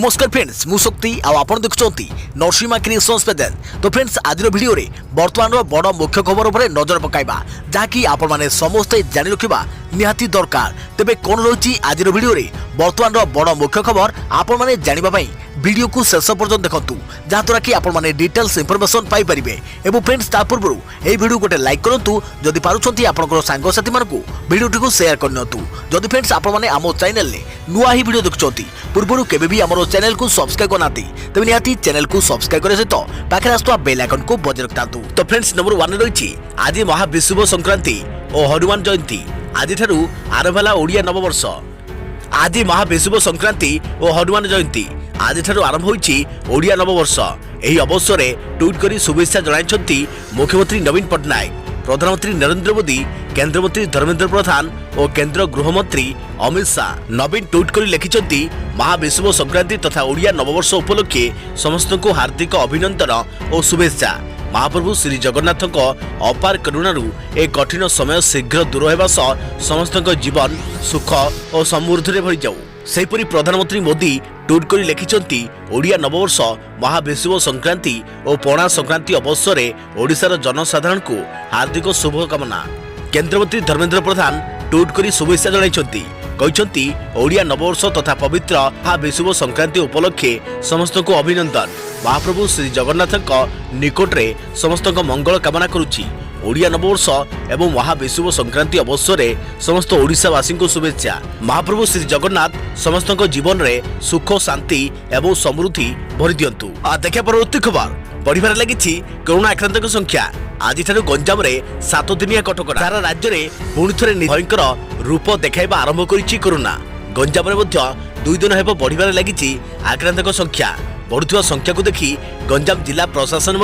नमस्कार फ्रेंड्स मु शक्ति आपण देखुंती नरसिंहा क्रिएशंस पेजेस। तो फ्रेंड्स आज वीडियो रे वर्तमान बड़ मुख्य खबर उपर नजर पकाइबा जहाँकि आपण माने समस्ते जानि रखिबा निहाती दरकार। तेबे कोन रही आज वीडियो रे वर्तमान बड़ मुख्य खबर आपण माने जानिबा पई वीडियो को शेष पर्यंत देखंतु जहाँद्वारा कि आपण माने डिटेल्स इंफॉर्मेशन पाई परिबे। एवं फ्रेंड्स ता पूर्व ए वीडियो गोटे लाइक करंतु जदि पारुछंती आपनकर सांग साथी मानकु वीडियो को शेयर करनतु। जदि फ्रेंड्स आपण माने आमो चैनल ले नुआ ही वीडियो देखुछंती पूर्व केबे भी हमरो चैनल को सब्सक्राइब करनाती तबे निहाती चैनल को सब्सक्राइब करे सहित पाखे आस्तुवा बेल आइकन को बजाय रखतांतु। तो फ्रेंड्स नंबर 1 रही आज महाविषुव संक्रांति और हनुमान जयंती। आज ठारू आरंभ ओडिया नववर्ष। आज महाविषुव संक्रांति और हनुमान जयंती आज ठारू आरंभ होईछि ओडिया नववर्ष। एही अवसर में ट्वीट करी शुभेच्छा जणाइछंती मुख्यमंत्री नवीन पट्टनायक, प्रधानमंत्री नरेंद्र मोदी, केंद्र मंत्री धर्मेंद्र प्रधान और केंद्र गृहमंत्री अमित शाह। नवीन ट्वीट करी लिखिछंती महाविषुव संक्रांति तथा ओडिया नववर्ष उपलक्षे समस्त को हार्दिक अभिनंदन और शुभेच्छा। महाप्रभु श्री जगन्नाथ अपार करुणारू एक कठिन समय शीघ्र दूर होगा सह समस्त जीवन सुख और समृद्धि भरी जाऊ। सेहीपरि प्रधानमंत्री मोदी ट्वीट कर लिखिछंती ओडिया नववर्ष महाविषुव संक्रांति और पणा संक्रांति अवसर में ओडिशार जनसाधारण को हार्दिक शुभकामना। केंद्र मंत्री धर्मेंद्र प्रधान ट्वीट कर शुभेच्छा जणाइछंती कहते ओडिया नववर्ष तथा पवित्र महाविषुव संक्रांति उपलक्षे समस्त को अभिनंदन। महाप्रभु श्री जगन्नाथ निकट में समस्त मंगल कामना करुछि। ओडिया नववर्ष एवं महाविषुव संक्रांति अवसर में समस्त ओडिशावासी को शुभेच्छा। महाप्रभु श्री जगन्नाथ समस्त जीवन में सुख शांति एवं समृद्धि भरी दियंतु। देखा परवर्ती खबर बढ़िबार लगी कोरोना आक्रांत संख्या। आज ठारू गंजाम में 7 दिनिया कटकड़ा सारा राज्य में पुणी थे भयंकर रूप देखाइबा आरंभ करिछि कोरोना। गंजाम में 2 दिन हेब बढ़िबार लगी आक्रांत संख्या। बढ़ुवा संख्या को देखि गंजाम जिला प्रशासन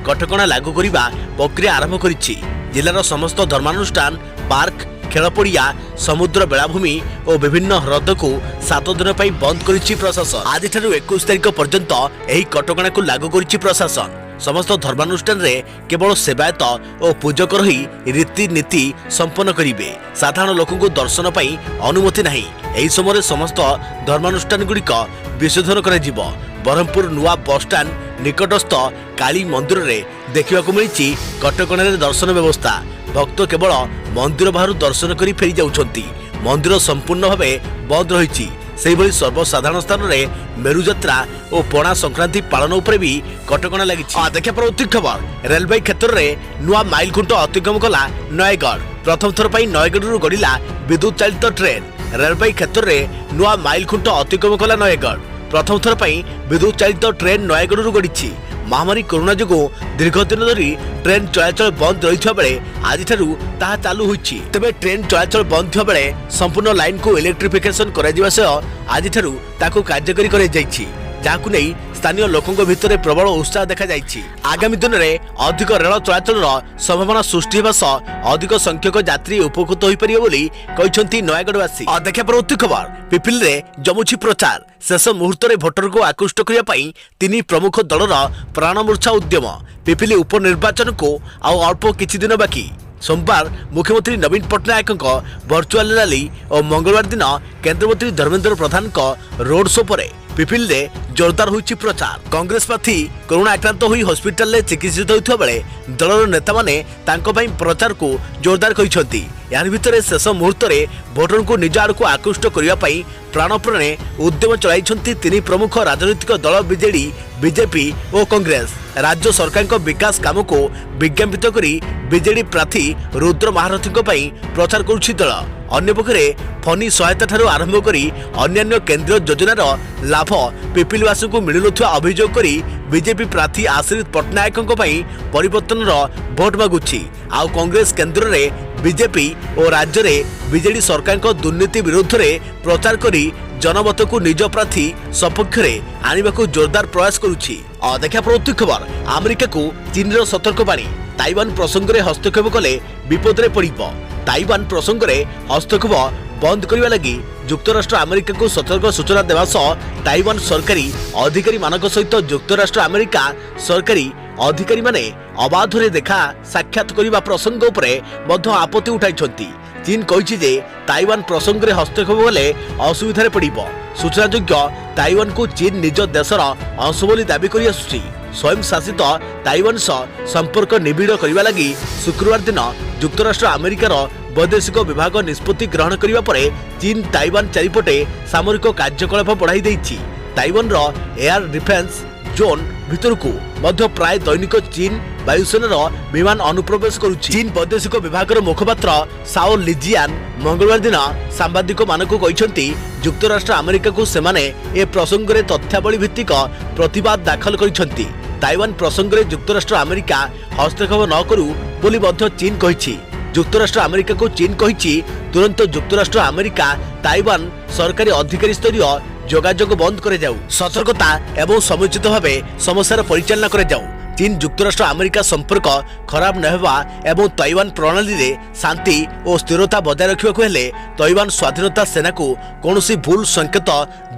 कटकणा लागू करने प्रक्रिया आरंभ करिछि। जिलार समस्त धर्मानुष्ठान, पार्क, खेलपड़िया, समुद्र बेलाभूमि और विभिन्न ह्रद को 7 दिन पर बंद करिछि प्रशासन। आज ठारू 21 तारिख पर्यंत एही कटकणा को लागू करिछि प्रशासन। समस्त धर्मानुष्ठान रे केवल सेवायत और पूजक रही रीतिनीति संपन्न करिवे। साधारण लोक को दर्शन पाई अनुमति नहीं। एही समय समस्त धर्मानुष्ठान गुड़िक विशोधन कर ब्रह्मपुर नुआ बस स्टाण्ड निकटस्थ काली मंदिर रे देखा मिली कटकणा दर्शन व्यवस्था। भक्त केवल मंदिर बाहर दर्शन करी फेरी जाउछंती। मंदिर संपूर्ण भावे बंद रही। सेहिभଳି सर्वसाधारण स्थान में मेरु यात्रा और पणा संक्रांति पालन उपर भी कटकणा लगी। देखा परवर्ती खबर रेलवे क्षेत्र में नुआ माइल खुंट अतिक्रम कला नयगढ़। प्रथम थर पर नयगढ़ गड़िला विद्युत चालित ट्रेन। रेलवे क्षेत्र में नुआ माइल खुंट अतिक्रम कला नयगढ़। प्रथम थर पर विद्युत चालित ट्रेन नयगढ़ गड़ी। महामारी कोरोना जो दीर्घ दिन धरी ट्रेन चलाचल बंद रही बेले आज ठारू ताहा चालू होईछि। तेबे ट्रेन चलाचल बंद थिबा बेले संपूर्ण लाइन को इलेक्ट्रिफिकेशन करा जिबा सह आज ठारू ताको कार्यकारी करा जाईछि, जाहाकु नै स्थानीय लोकंक भितरे प्रबल उत्साह देखा जाईछि। आगामी दिन में अधिक रेल चलाचल संभावना सृष्टि होगा सह अधिक संख्यक यात्री उपकृत हो पारे बोली कहते नयागढ़वासी। देखा परवर्ती खबर पिपिल रे जमुछि प्रचार। शेष मुहूर्त में भोटर को आकृष्ट करने 3 प्रमुख दलर प्राणमूर्छा उद्यम। पिपिली उपनिर्वाचन को आउ अल्प किछि दिन बाकी। सोमवार मुख्यमंत्री नवीन पट्टनायक वर्चुअल रैली और मंगलवार दिन केंद्र मंत्री धर्मेंद्र प्रधान रोड शो पर पिपिल रे जोरदार होईछि प्रचार। कांग्रेस प्रार्थी कोरोना आक्रांत होई हॉस्पिटल रे चिकित्सित होइथिबा बेले दलर नेता माने तांको पई प्रचार को जोरदार करिसंती। यार भितरे शेष मुहूर्त में भोटर को निज आड़ को आकृष्ट करने प्राणप्राणे उद्यम चलाइछंती 3 प्रमुख राजनीतिक दल बीजेडी, बीजेपी और कांग्रेस। राज्य सरकार को विकास काम को विज्ञापित करी बीजेडी प्रार्थी रुद्र महारथी प्रचार करुछि दल। अन्यपक्षे फनी सहायता ठारू आरंभ करी अन्यान्य केंद्रीय योजनार लाभ पिपिलवासी को मिलुनथिबा अभियोग करी बीजेपी प्रार्थी आश्रित पट्टनायक परिवर्तन भोट मागुछि। आउ कांग्रेस केंद्र में बीजेपी और राज्य में बीजेडी सरकार को दुर्नीति विरुद्ध रे प्रचार करी जनमत को निज प्रार्थी सपक्ष में आने को जोरदार प्रयास करुछि। देखा परवर्ती खबर अमेरिका को चीन सतर्कवाणी। ताइवान प्रसंग में हस्तक्षेप कले विपद में पड़िब। ताइवान प्रसंग में हस्तक्षेप बंद करने लगी युक्तराष्ट्र अमेरिका को सतर्क सूचना देवा सह ताइवान सरकारी अधिकारी मानक सहित युक्तराष्ट्र अमेरिका सरकारी अधिकारी माने अबाधरे देखा साक्षात करने प्रसंग उपरे आपत्ति उठाई। चीन कहिछि जे ताइवान प्रसंग में हस्तक्षेप हेले असुविधार पड़िब। सूचनायोग्य ताइवान को चीन निज देशर अंश बोली दाबी करि आसुछि। स्वयं शासित ताइवान सह संपर्क निबिड़ करने लगी शुक्रवार दिन युक्तराष्ट्र अमेरिकार वैदेशिक विभाग निष्पत्ति ग्रहण करने पर चीन ताइवान चारिपटे सामरिक कार्यकलाप बढ़ाई देइछि। ताइवान रो एयर डिफेंस जोन भितर को मध्य प्राय दैनिक चीन वायुसेनार विमान अनुप्रवेश करुछि। चीन वैदेशिक विभाग मुखपात्र साओ लिजियान मंगलवार दिन सांबादिक मानक कहिसंती युक्तराष्ट्र अमेरिका को सेमाने ए प्रसंग में तथ्यावली भित्तिक प्रतिवाद दाखल करिसंती। ताइवान प्रसंग में युक्तराष्ट्र अमेरिका हस्तक्षेप न करू बोली मध्य चीन कहिछि। युक्तराष्ट्र अमेरिका को चीन कहिछि तुरंत युक्तराष्ट्र अमेरिका ताइवान सरकारी अधिकारी स्तरीय जोगाजोग बंद करे जाऊ, सतर्कता एवं समुचित भावे समस्यार परिचालना करे जाऊ। चीन युक्तराष्ट्र अमेरिका संपर्क खराब न हेबा एवं ताइवान प्रणाली रे शांति और स्थिरता बजाय रखिबाकु हेले ताइवान स्वाधीनता सेना को कोनोसी भूल संकेत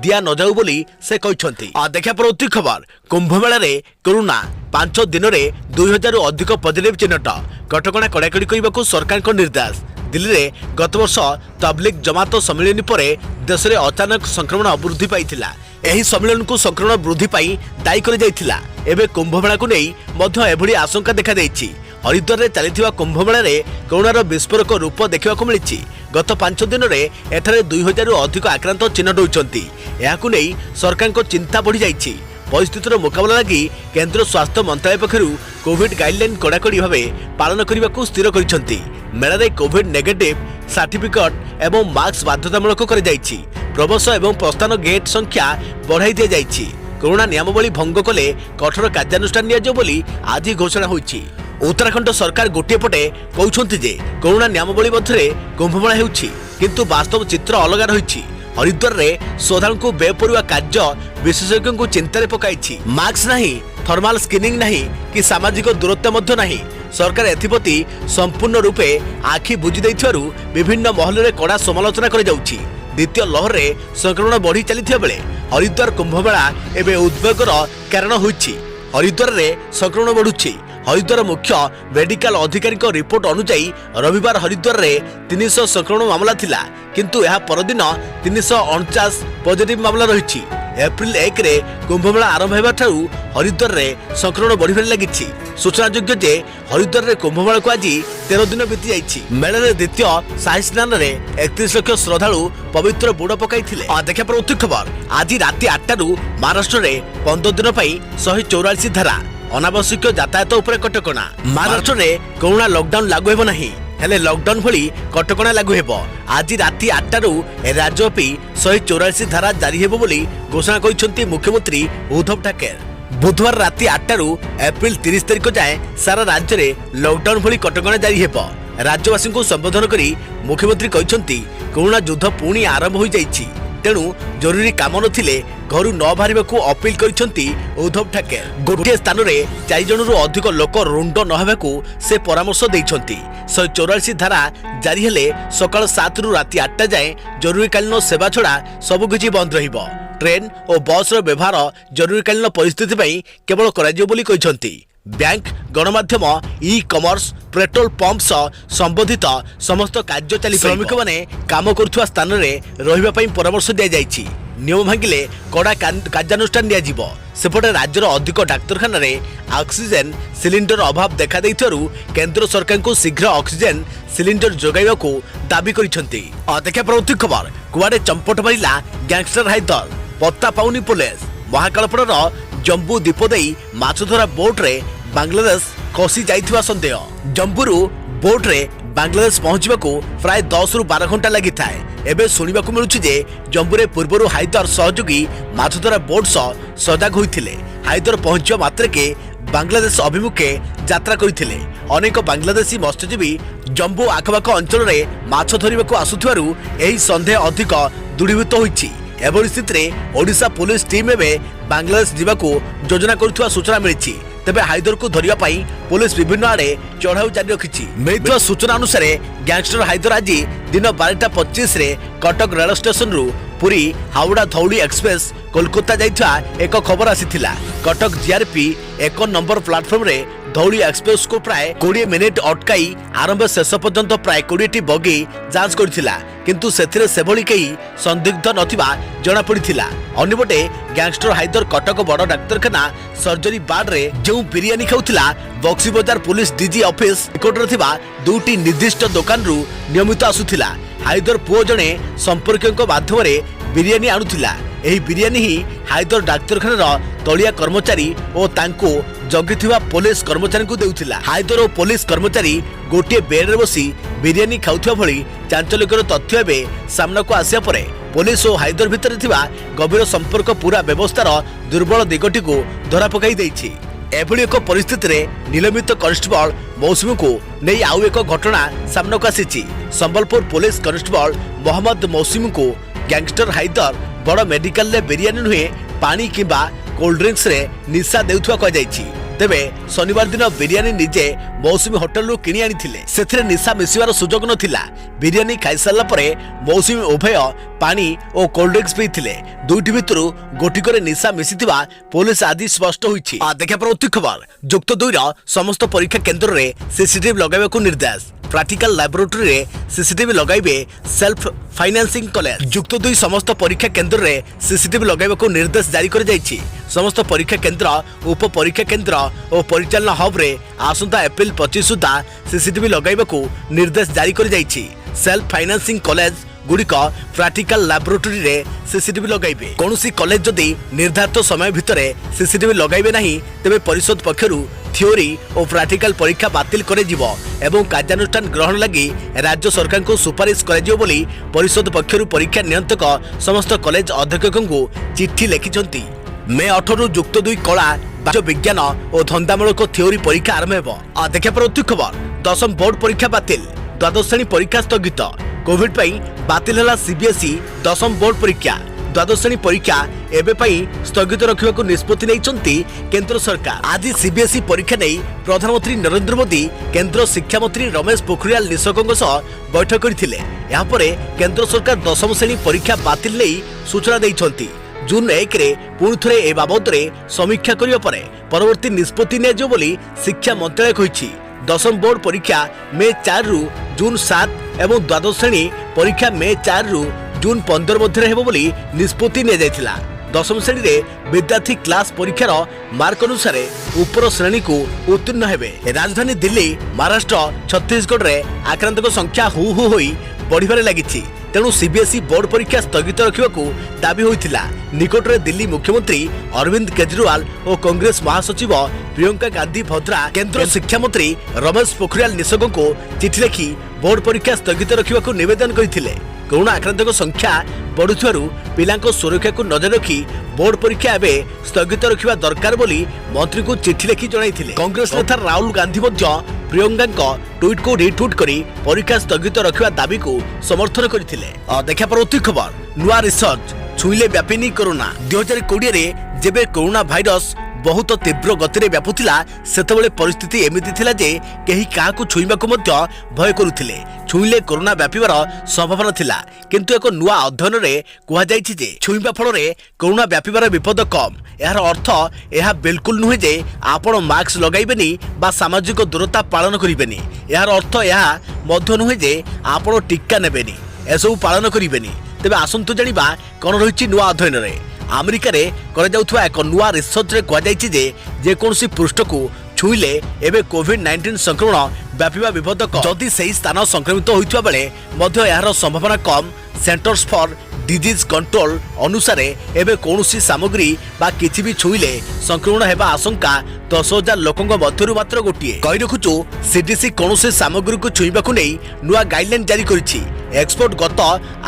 दिया न जाऊ बोली से कहिसंती। देखा परवर्ती खबर कुंभ मेला रे कोरोना 5 दिन रे 2000 रु अधिक पॉजिटिव चिन्हट, कटकणा कड़ाकड़ी करने सरकार को निर्देश। दिल्ली में गत वर्ष तबलीग जमात सम्मेलन पर देश में अचानक संक्रमण वृद्धि पाइथिला। एही सम्मेलन को संक्रमण वृद्धि पाई दायी कर जाइथिला। एबे कुंभ मेला को नहीं मध्य एभली आशंका देखा देइछि। हरिद्वार रे चलिथिबा कुंभ मेला रे कोरोनार विस्फोरक रूप देखा मिली। गत 5 दिन में एठारे 2000 रु अधिक आक्रांत चिन्हट होइछंती। एहाकु नहीं सरकार को चिंता बढ़ी जाइछि। परिस्थितिर मुकाबला लगी केंद्र स्वास्थ्य मंत्रालय पक्षरु कोविड गाइडलाइन कड़ाकड़ी भावे पालन करने को स्थिर करिसंती। मेला रे कोविड नेगेटिव सर्टिफिकेट एवं मास्क बाध्यतामूलक कर जाइछि। प्रवेश एवं प्रस्थान गेट संख्या बढ़ाई दिया जाइछि। कोरोना नियमावली भंग कले कठोर कार्यानुष्ठान नियाजो बोली आज घोषणा होइछि। उत्तराखंड सरकार गोटे पटे कहउछंती जे कोरोना नियमावली मध्यरे कुंभमेला हेउछि, किंतु वास्तव चित्र अलग रहिछि। हरिद्वार रे श्रद्धालु को बेपरुआ कार्य विशेषज्ञों को चिंतार पकाई। मास्क नहीं, थर्माल स्क्रीनिंग नहीं कि सामाजिक दूरत्व मध्य नहीं। सरकार एथिप्रति संपूर्ण रूपे आखि बुझी दैथिबारु विभिन्न महल रे कड़ा समालोचना कर जाउछि। द्वितीय लहर रे संक्रमण बढ़ी चलिथिबा बेले हरिद्वार कुंभमेला एबे उद्वेगर कारण होइछि। हरिद्वार रे संक्रमण बढ़ुछि। हरिद्वार मुख्य मेडिकल अधिकारी रिपोर्ट अनुसार रविवार हरिद्वार रे 300 संक्रमण मामला थिला, किंतु यह परदिन 349 पॉजिटिव मामला रही। एप्रिल 1 रे कुंभमेला आरंभ होगा ठारू हरिद्वार रे संक्रमण बढ़िबार लागिछि। सूचनायोग्य जे हरिद्वार रे कुंभमेला को आज 13 दिन बीती जाइछि। मेला रे द्वितीय शाही स्नान रे 31 लाख श्रद्धालु पवित्र बुड़ पकाइथिले। देखा परवर्ती खबर आज राति 8 रु महाराष्ट्र रे 15 दिन पई 144 धारा अनावश्यक यातायात उपर कटकणा। महाराष्ट्र रे कोरोना लॉकडाउन लागू हेबो नाही, हेले लॉकडाउन भली कटकणा लागू हेबो। आज राति 8 रु राज्यव्यापी 184 धारा जारी हेबो बोली घोषणा करिसंती मुख्यमंत्री उद्धव ठाकरे। बुधवार राति 8 रु एप्रिल 30 तारिख जाए सारा राज्य रे लॉकडाउन भली कटकणा जारी हेबो। राज्यवासी को संबोधन करी मुख्यमंत्री कहिसंती कोरोना युद्ध पुणी आरंभ हो जाइछि, तेणु जरूरी काम नथिले घर न बाहर अपील करिसंती उद्धव ठाकरे। गोटे स्थान में 4 जन रु अधिक लोक रुंड न हेबाकू से परामर्श देइछंती। 184 धारा जारी हेले सकाळ 7 रु राति 8 जाए जरूरीकालीन सेवा छड़ा सबकिछि बंद रहिबो। ट्रेन और बस रो व्यवहार जरूरीकालीन परिस्थिति पई केवल कराजियो बोली कहिसंती। बैंक, गणमाध्यम, ई कमर्स, पेट्रोल पंप संबंधित समस्त कार्य चली श्रमिक माने काम करुवा स्थान में रहिबा पई परामर्श दिया जाइछि। नियम भांगिले कड़ा कार्यानुष्ठान दिया। सेपटे राज्यर अधिक डाक्तरखाना रे ऑक्सीजन सिलिंडर अभाव देखा दैथिबारु केंद्र सरकार को शीघ्र ऑक्सीजन सिलिंडर जोगाइबा को दाबी करिसंती। देखा परवर्ती खबर कुआडे चंपट मारिला गैंगस्टर हाइदर, पत्ता पाउनी पुलिस। महाकालपड़र जम्बू द्वीप देई माछधरा बोट रे बांग्लादेश खसी जाइथिबा संदेह। जम्बूरु बोट रे बांग्लादेश पहुंचबाकू प्राय 10 रु 12 घंटा लगी थाए। एबे सुनिबाकू मिलुछि जे जम्बूरे पूर्वरु हाइदर सहयोगी माछधरा बोट सजाग होइथिले। हाइदर पहुंचवा मात्रके बांग्लादेश अभिमुखे यात्रा करथिले। अनेक बांग्लादेशी मत्स्यजीवी जम्बू आखपाख अंचल रे माछ धरिबाकू आसुथिबारु एही संदेह अधिक दृढ़ीभूत होइछि। एभली स्थिति में ओडिशा पुलिस टीम एवं बांग्लादेश जावाकू योजना करुवा सूचना मिली। तेबे हाइदर को धरिया पाई पुलिस विभिन्न आड़े चढ़ाऊ जारी रखी। मिलता सूचना अनुसार गैंगस्टर हाइदर आज दिन 12:25 रे कटक रेल स्टेशन रु पुरी हावड़ा धौली एक्सप्रेस कोलकाता जाइथा एक खबर आसीथिला। कटक जीआरपी 1 नंबर प्लाटफर्म रे धौली एक्सप्रेस को प्राय 20 मिनिट अटकाई आरंभ शेष पर्यंत प्राय 20टी बगी जांच करथिला किंतु सेथिरे सेभली केही संदिग्ध नथिबा जणा पड़िथिला। अन्यपटे गैंगस्टर हाइदर कटक बड़ डाक्तरखाना सर्जरी वार्ड रे जो बिरियानी खाउथिला बक्सी बजार पुलिस डीजी ऑफिस निकटरे थिबा दुटी निर्दिष्ट दुकान रु नियमित आसुथिला। हाइदर पुओ जणे संपर्कक माध्यम रे बिरियानी आणुथिला। एही बिरियानी ही हाइदर डाक्तरखानार तलिया कर्मचारी और तांको जगिथिबा पुलिस कर्मचारी को देउथिला। हाइदर और पुलिस कर्मचारी गोटे बेड रे बसी बिरियानी खाउथिबा भली चांचल्यकर तथ्य एबे सामना को आसिया परे पुलिस और हाइदर भितर थिबा गभीर संपर्क पूरा व्यवस्थार दुर्बल दिगटी को धरा पकाई देछि। एभली एक परिस्थिति रे निलंबित कांस्टेबल मौसुमी को नहीं आउ एक घटना सामना को आसी। संबलपुर पुलिस कांस्टेबल मोहम्मद मौसुमी को गैंगस्टर हाइदर बड़ मेडिकल रे बिरियानी नुहे पानी किंबा कोल्ड ड्रिंक्स रे निशा देउथवा कह जायछि। तेबे शनिवार दिन बिरियानी निजे मौसुमी होटल रु किनी आनिथिले। सेथिरे निशा मिसिवार सुजोग नथिला। बिरियानी खाई सारला परे मौसुमी उभय पानी और कोल्ड ड्रिंक्स पीथिले। दुईटी भितरु गोटिकरे निशा मिसिथिबा पुलिस आदि स्पष्ट होईछि। देखा पर खबर जुक्त 2 रा समस्त परीक्षा केंद्र रे सीसीटीवी लगाइबाकू निर्देश। प्रैक्टिकल लैबोरेटरी रे सीसीटीवी लगाइबे सेल्फ फाइनेंसिंग कॉलेज। जुक्त 2 समस्त परीक्षा केंद्र रे सीसीटीवी लगाइबाकू निर्देश जारी कर जायछि। समस्त परीक्षा केंद्र उप परीक्षा केंद्र और परिचालन हब रे आसंता एप्रिल 25 सुधा सीसीटीवी लगाइबाकू निर्देश जारी कर जायछि। सेल्फ फाइनेंसिंग कॉलेज गुड़िक प्रैक्टिकल लैबोरेटरी रे सीसीटीवी लगाइबे। कौनसी कॉलेज जदि निर्धारित समय भितर सीसीटीवी लगाइबे नहीं तेबे परिषद पक्षरु थियोरी और प्रैक्टिकल परीक्षा बातिल करे जिवो एवं कार्यानुष्ठान ग्रहण लगी राज्य सरकार को सुपारिश करे जिवो बोली परिषद पक्षरु परीक्षा नियंत्रक समस्त कॉलेज अध्यक्षक को चिट्ठी लिखिछंती। मे 18 जुक्त 2 कला वाणिज्य विज्ञान और धंदामूलक थियोरी परीक्षा आरंभ हेबो। देखा पर खबर दशम बोर्ड परीक्षा बातिल, द्वादश श्रेणी परीक्षा स्थगित। कोविड पई बातिल हला सीबीएसई दशम बोर्ड परीक्षा। द्वादश श्रेणी परीक्षा एबे पई स्थगित रखिबाकू निष्पत्ति नैचंती केंद्र सरकार। आज सीबीएसई परीक्षा नै प्रधानमंत्री नरेंद्र मोदी केंद्र शिक्षा मंत्री रमेश पोखरियाल निशंकଙ୍କ सह बैठक करथिले। या परे केंद्र सरकार दशम श्रेणी परीक्षा बातिल नै सूचना दैछंती। जून 1 रे पुणी थरे ए बाबद रे समीक्षा करिया परे परवर्ती निष्पत्ति नेजो बोली शिक्षा मंत्रालय कहिछि। दशम बोर्ड परीक्षा मे 4 रु जून 7 एवं द्वादश श्रेणी परीक्षा मे 4 रु जून 15 मध्य हेबो बोली निष्पत्ति ने जायथिला। दशम श्रेणी रे विद्यार्थी क्लास परीक्षार मार्क अनुसार उपर श्रेणी को उत्तीर्ण हेबे। राजधानी दिल्ली, महाराष्ट्र, छत्तीसगढ़ रे आक्रांतक संख्या हु हु होई बढ़िबारे लागिछि। तेणु सीबीएसई बोर्ड परीक्षा स्थगित रखिबाकू दाबी होइथिला। निकटरे दिल्ली मुख्यमंत्री अरविंद केजरीवाल और कांग्रेस महासचिव प्रियंका गांधी भद्रा केंद्र शिक्षा मंत्री रमेश पोखरियाल निशंक को चिठी लिखि बोर्ड परीक्षा स्थगित रखिबाकू निवेदन करथिले। कोरोना आक्रांतक संख्या बढ़ुथिबारु पिलांको सुरक्षा को नजर रखी बोर्ड परीक्षा एबे स्थगित रखिबा दरकार बोली मंत्री को चिठी लिखि जणाइथिले। कांग्रेस नेता राहुल गांधी मध्य प्रियंका ट्वीट को रिट्वीट करी परीक्षा स्थगित रखिबा दाबी को समर्थन करथिले। देखा पर खबर नुआ रिसर्च छुईले व्यापिनी कोरोना। 2020 रे जेबे कोरोना भाइरस बहुत तीव्र गति रे व्यापुथिला सेतबेले परिस्थिति एमिति थिला जे केही काहाकू छुईबाकू मध्य भय करुथिले। छुईले कोरोना व्यापिबार संभावना थिला किंतु एक नुआ अध्ययन रे कुहा जायछि जे छुईबा फल रे कोरोना व्यापिबार विपद कम। यार अर्थ यह बिल्कुल नुहे जे आपण मास्क लगाइबेनी बा सामाजिक दूरता पालन करिबेनी। यार अर्थ यह मध्य नुहे जे आपण टीका नेबेनी एसबू पालन करिबेनी। तेबे आसंतु जानिबा कोन रहिछि नुआ अध्ययन रे। अमेरिका रे करे जाउथवा एक नुआ रिसर्च रे कुहा जायछि जे कोनसी पृष्ठ को छुईले एबे कोविड-19 संक्रमण व्यापिबा विपद कम। जदि सही स्थान संक्रमित होइथवा बेले मध्य यार संभावना कम। सेंटर्स फॉर डिजीज कंट्रोल अनुसार एबे कोनसी सामग्री बा किछि भी छुईले संक्रमण हेबा आशंका 10,000 लोकंग मध्यरु मात्र गोटिए। कहि रखुछु सीडीसी कोनसी सामग्री को छुईबाकू नै नुआ गाइडलाइन जारी करिछि। एक्सपर्ट गत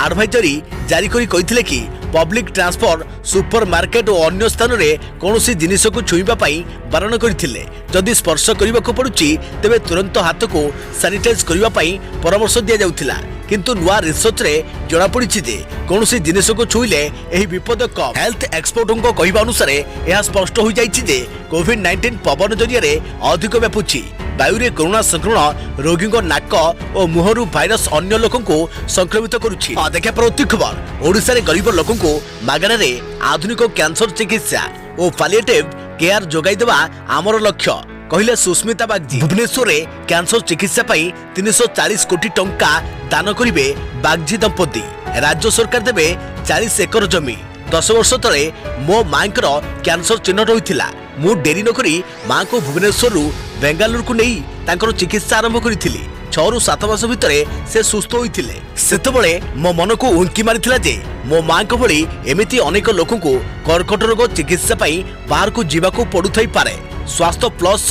एडवाइजरी जारी करी कहिथिले कि पब्लिक ट्रांसपोर्ट, सुपर मार्केट और अन्य स्थान रे कोनसी जिनिस को छुईबा पई बारण करिथिले। जदि स्पर्श करिबाकू पडुछि तेबे तुरंत हाथ को सैनिटाइज करिबा पई परामर्श दिया जाउथिला। किंतु नुआ रिसर्च रे जणा पड़िछि जे कोनसी जिनिस को छुईले एही विपद कम। हेल्थ एक्सपर्टों कहवा अनुसार यह स्पष्ट हो जाइछि जे कोविड-19 पवन जरिया रे अधिक व्यापुछि। वायु रे कोरोना संक्रमण रोगी नाक और मुहरु भाइरस अन्य लोकों को संक्रमित करुछि। देखा पर खबर ओडिशा रे गरीब लोकों को मागଣା रे आधुनिक कैंसर चिकित्सा और पालिएटिव केयर जोगाई देवा आमर लक्ष्य कहले सुस्मिता बागजी। भुवनेश्वर में कैंसर चिकित्सा पाई 340 कोटी टंका दान करिवे बागजी दंपति। राज्य सरकार देबे 40 एकर जमी। 10 वर्ष तले मो मांकर कैंसर चिन्ह होइथिला। मु डेरी नकरी मां को भुवनेश्वर बेंगालुरु को नहीं तांकर चिकित्सा आरंभ करिथिली। 6 ରୁ 7 मास भितर से सुस्थ होइथिले। सेतबळे मो मन को उंकी मारिथिला जे मो मां को भली एमिति अनेक लोकन को कर्कट रोग चिकित्सा पाई बाहर को जीवाको पडुथाई पारे। स्वास्थ्य प्लस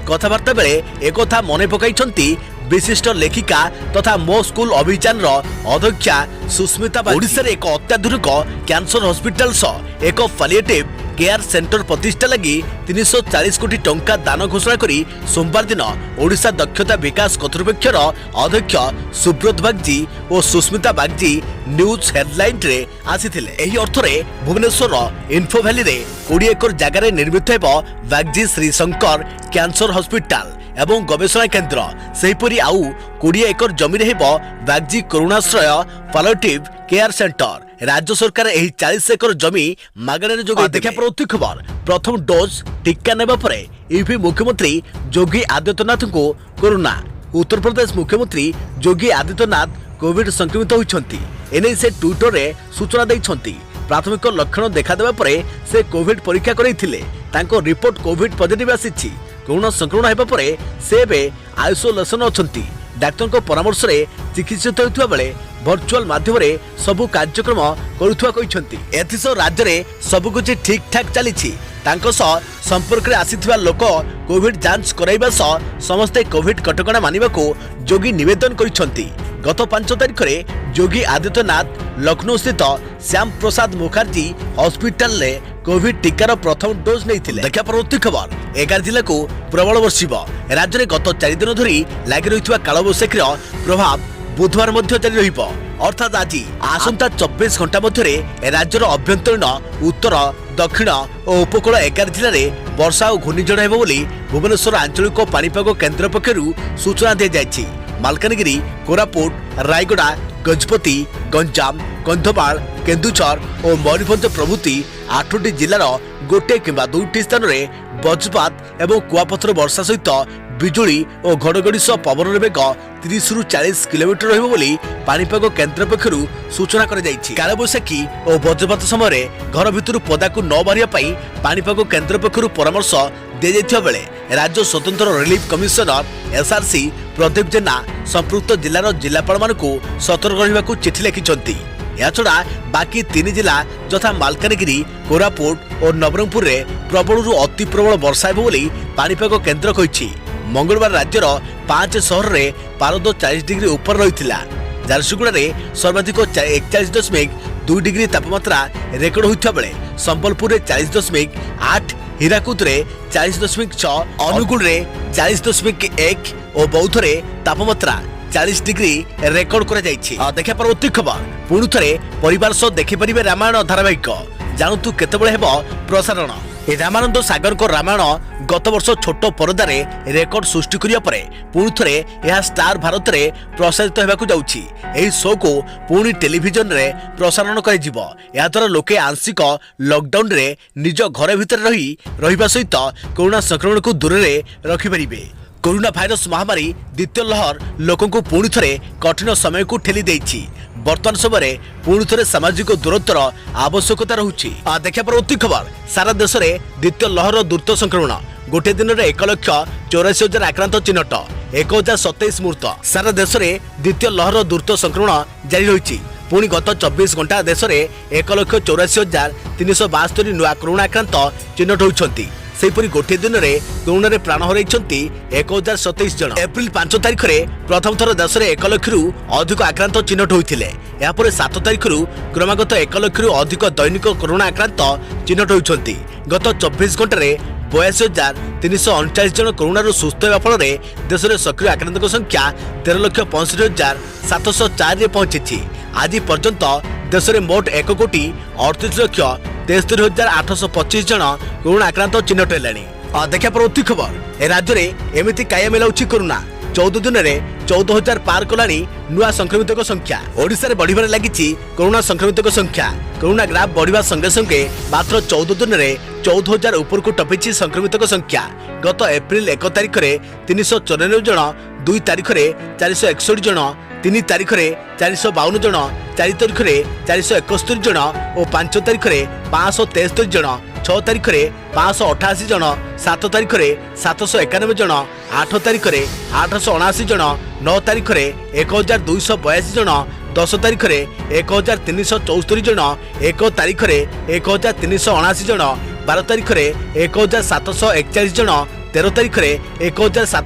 कथबार्ता बेले एकथा मने पकाइछंती विशिष्ट लेखिका तथा मो स्कूल अभियान अध्यक्षा सुस्मिता। ओडिशा रे एक अत्याधुनिक कैंसर हॉस्पिटल सह एक पालिएटिव केयर सेंटर प्रतिष्ठा लगी 340 कोटी टंका दान घोषणा करी सोमवार दिन ओडिशा दक्षता विकास कर्तृपक्षर अध्यक्ष सुब्रत बागजी और सुस्मिता बागजी न्यूज हेडलाइन रे आसीथिले। एही अर्थ रे भुवनेश्वर इन्फो वैली रे 20 एकर जगह निर्मित हेबो बागजी श्री शंकर कैंसर हॉस्पिटल एवं गवेषणा केन्द्र। सेहीपरि आउ 20 एकर जमी हेबो बागजी करुणाश्रय पालिएटिव केयर सेंटर। राज्य सरकार एही 40 एकर जमी मागणारे जोगाई। देखा प्रति खबर प्रथम डोज टीका नेबा परे यूपी मुख्यमंत्री योगी आदित्यनाथ को कोरोना। उत्तर प्रदेश मुख्यमंत्री योगी आदित्यनाथ कोविड संक्रमित होइछंती। एने से ट्विटर रे सूचना दैछंती। प्राथमिक लक्षण देखा देबा परे से कोविड परीक्षा करैथिले। तांको रिपोर्ट कोविड पॉजिटिव आसीछि। कोरोना संक्रमण हेबा परे से बे आइसोलेशन अछंती। डाक्टर को परामर्श रे चिकित्सित होइतबा बेले वर्चुअल माध्यम रे सबु कार्यक्रम करुथुवा कहिसंती। एथिसो राज्य रे सबु कुछ ठीक ठाक चलीछि। तांको सह संपर्क रे आसीथिबा लोक कोविड जांच कराइबा सह समस्ते कोविड कटकणा मानिबा को योगी निवेदन करिसंती। गत 5 तारिख रे योगी आदित्यनाथ लखनऊ स्थित श्याम प्रसाद मुखर्जी हॉस्पिटल रे कोविड टीकार प्रथम डोज नहीं। देखा परवर्ती खबर 11 जिला को प्रबल वर्षिब। राज्य में गत 4 दिन धरी लगी रही कालबैशाखी प्रभाव बुधवार मध्य जारी रहिबो। अर्थात आज आसंता 24 घंटा मध्य राज्यर अभ्यंतरीण उत्तर दक्षिण और उपकूल 11 जिले में वर्षा और घूर्णिझड़ हेबो बोली भुवनेश्वर आंचलिक पाणीपाग केन्द्र पक्षरु सूचना दी जायछि। मालकानगिरी, कोरापुट, रायगड़ा, गजपति, गंजाम, कंधमाल, केन्दुझर और मयूरभंज प्रभृति 8टी जिलार गोटे किंबा 2टी स्थान में वज्रपात एवं कुआपथर वर्षा सहित बिजुली और घड़घड़ी सह पवन बेग 30 ରୁ 40 किलोमीटर रहिबो बोली पाणीपाग केन्द्र पक्षरु सूचना कर जायछि। कालबैशाखी और वज्रपात समय घर भितर पदाकु न बाहरिया पई पाणीपाग केन्द्र पक्षरु परामर्श दे जायथिबा बेले राज्य स्वतंत्र रिलीफ कमिशनर एसआरसी प्रदीप जेना संपृक्त जिलार जिलापाल मानकु सतर्क रहिबाकु चिठी लिखिछंती। याछड़ा बाकी 3 जिला यथा मालकानगिरी, कोरापुट और नवरंगपुर रे प्रबलरु अति प्रबल वर्षा हेबो बोली पाणीपाग केन्द्र कहिछि। मंगलवार राज्यर 5 सहर रे पारद 40 डिग्री ऊपर रही। झारसुगुड़ा रे सर्वाधिक 41.2 डिग्री तापमात्रा रेकर्ड होता बेले संबलपुर रे 40.8, हीराकुद रे 40.6, अनुगुल रे 40.1 और बौद्ध रे तापमात्रा 40 डिग्री रेकर्ड करा जायछि। देखा परवर्ती खबर पुणी थे परिवार सह देखि परिबे रामायण धारावाहिक। जानतु केतेबेले हेबो प्रसारण। रामानंद सागर को रामायण गत वर्ष छोट परदा रे रेकर्ड सृष्टि करिया परे पुणी थे यह स्टार भारत रे प्रसारित हेबाकु जाउछि। एही शो को पुणी टेलीविजन रे प्रसारण कराजिबो। या द्वारा लोके आंशिक लॉकडाउन रे निज घर भितर रहिबा सहित कोरोना संक्रमण को दूर रे रखि परिबे। कोरोना भाइरस महामारी द्वितीय लहर लोकों को पुणी थे कठिन समय को ठेली देछि। वर्तमान समय पुणी थे सामाजिक दूरत्वर आवश्यकता रहुछि। देखा परवर्ती खबर सारा देश में द्वितीय लहर द्रुत संक्रमण। गोटे दिन में 1,84,000 आक्रांत चिन्हट, 1,027 मृत। सारा देश में द्वितीय लहर द्रुत संक्रमण जारी रही। पुणी गत 24 घंटा देश में 1,84,372 नुआ कोरोना आक्रांत चिन्हट होती। सेहीपरि गोटे दिन में कोरोना रे प्राण हरई 1,027 जन। एप्रिल 5 तारिख में प्रथम थर देश में 1 लाख रु अधिक आक्रांत चिन्हट होते। यापर 7 तारिख क्रमागत 1 लाख रु अधिक दैनिक कोरोना आक्रांत चिन्हट होती। गत 24 घंटे 82,339 जन कोरोना सुस्थ होगा फल देश में सक्रिय आक्रांत संख्या 13,65,704 रे पहुंची। आज पर्यंत देश में मोट 1,38,73,825 जन कोरोना आक्रांत चिन्हट है। देखा परवर्ती खबर राज्य में एमती काया मिलाऊँ कोरोना। 14 दिन में 14,000 पार कलानी नुआ संक्रमित संख्या। ओडिशा रे बढ़िबार लागिछि कोरोना संक्रमित संख्या। कोरोना ग्राफ बढ़िबा संगे संगे मात्र 14 दिन में 14,000 ऊपर को टपिछि संक्रमित संख्या। गत एप्रिल 1 तारिख में 394 जन, 2 तारिख में 461 जन, 3 तारिख में 452 जन, 4 तारिख में 471 जन और 5 तारिख में 573 जन, 6 तारिख में 588 जन, 7 तारिख में 791 जन, 8 तारिख में 879 जन, 9 तारिख में 1282 जन, 10 तारिख में 1374 जन, 1 तारिख में 1379 जन, 12 तारिख में 1741 जन, 13 तारिख में 1700